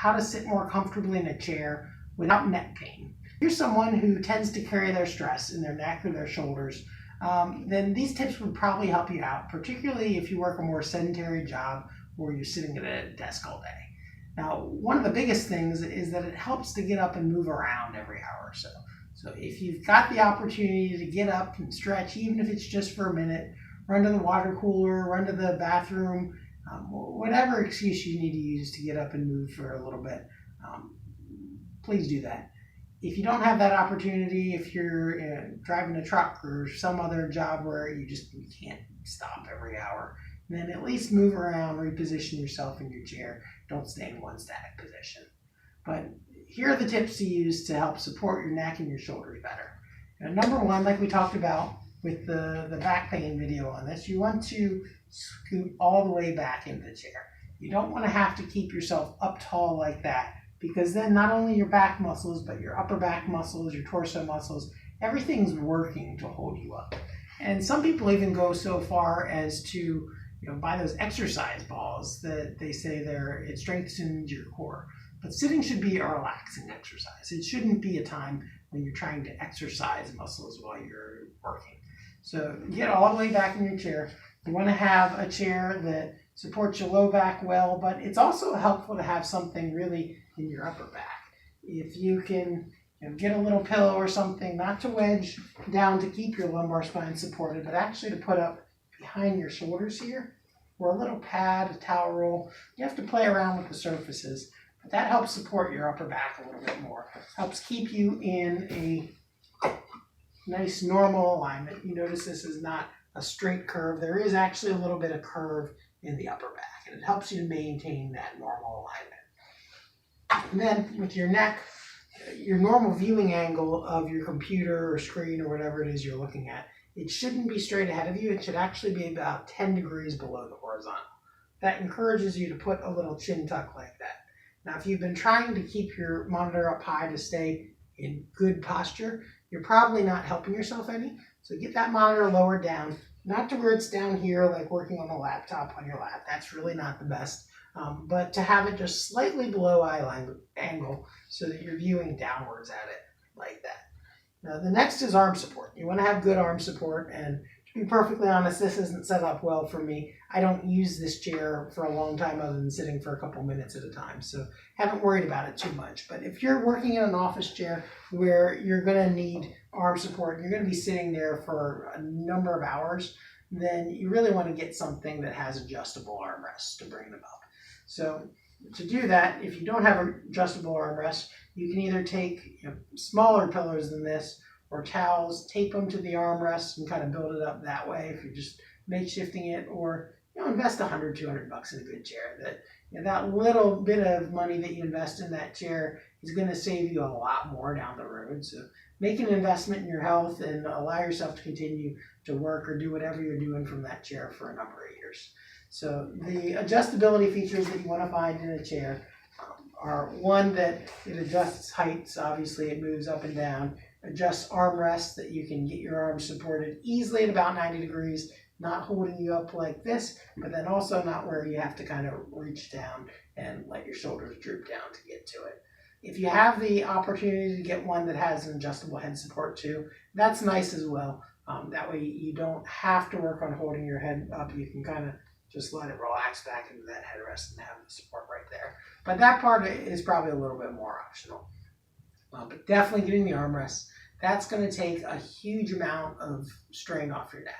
how to sit more comfortably in a chair without neck pain. If you're someone who tends to carry their stress in their neck or their shoulders, then these tips would probably help you out, particularly if you work a more sedentary job where you're sitting at a desk all day. Now, one of the biggest things is that it helps to get up and move around every hour or so. So if you've got the opportunity to get up and stretch, even if it's just for a minute, run to the water cooler, run to the bathroom, whatever excuse you need to use to get up and move for a little bit, please do that. If you don't have that opportunity, if you're driving a truck or some other job where you can't stop every hour, then at least move around, reposition yourself in your chair. Don't stay in one static position. But here are the tips to use to help support your neck and your shoulders better. Now, number one, like we talked about with the back pain video on this, you want to scoot all the way back into the chair. You don't want to have to keep yourself up tall like that, because then not only your back muscles, but your upper back muscles, your torso muscles, everything's working to hold you up. And some people even go so far as to buy those exercise balls that they say it strengthens your core. But sitting should be a relaxing exercise. It shouldn't be a time when you're trying to exercise muscles while you're working. So get all the way back in your chair. You want to have a chair that supports your low back well, but it's also helpful to have something really in your upper back. If you can get a little pillow or something, not to wedge down to keep your lumbar spine supported, but actually to put up behind your shoulders here, or a little pad, a towel roll. You have to play around with the surfaces, but that helps support your upper back a little bit more. Helps keep you in a nice normal alignment. You notice this is not a straight curve. There is actually a little bit of curve in the upper back, and it helps you to maintain that normal alignment. And then with your neck, your normal viewing angle of your computer or screen or whatever it is you're looking at, it shouldn't be straight ahead of you. It should actually be about 10 degrees below the horizontal. That encourages you to put a little chin tuck like that. Now, if you've been trying to keep your monitor up high to stay in good posture, you're probably not helping yourself any. So get that monitor lowered down, not to where it's down here like working on a laptop on your lap. That's really not the best. But to have it just slightly below eye line angle so that you're viewing downwards at it like that. Now, the next is arm support. You want to have good arm support, and to be perfectly honest, this isn't set up well for me. I don't use this chair for a long time other than sitting for a couple minutes at a time, so haven't worried about it too much. But if you're working in an office chair where you're going to need arm support, you're going to be sitting there for a number of hours, then you really want to get something that has adjustable armrests to bring them up. So to do that, if you don't have adjustable armrests, you can either take smaller pillows than this or towels, tape them to the armrests and kind of build it up that way if you're just makeshifting it, or invest $100, $200 in a good chair. That little bit of money that you invest in that chair is going to save you a lot more down the road. So make an investment in your health and allow yourself to continue to work or do whatever you're doing from that chair for a number of years. So the adjustability features that you want to find in a chair are one, that it adjusts heights. Obviously it moves up and down. Adjusts armrests that you can get your arms supported easily at about 90 degrees, not holding you up like this, but then also not where you have to kind of reach down and let your shoulders droop down to get to it. If you have the opportunity to get one that has an adjustable head support too, that's nice as well. That way you don't have to work on holding your head up. You can kind of just let it relax back into that headrest and have the support right there. But that part is probably a little bit more optional. But definitely getting the armrests, that's going to take a huge amount of strain off your neck.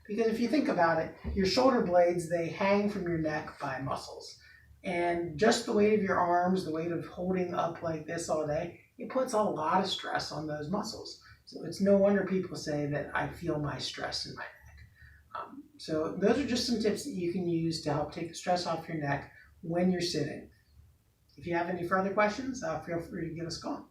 Because if you think about it, your shoulder blades, they hang from your neck by muscles. And just the weight of your arms, the weight of holding up like this all day, it puts a lot of stress on those muscles. So it's no wonder people say that I feel my stress in my neck. So those are just some tips that you can use to help take the stress off your neck when you're sitting. If you have any further questions, feel free to give us a call.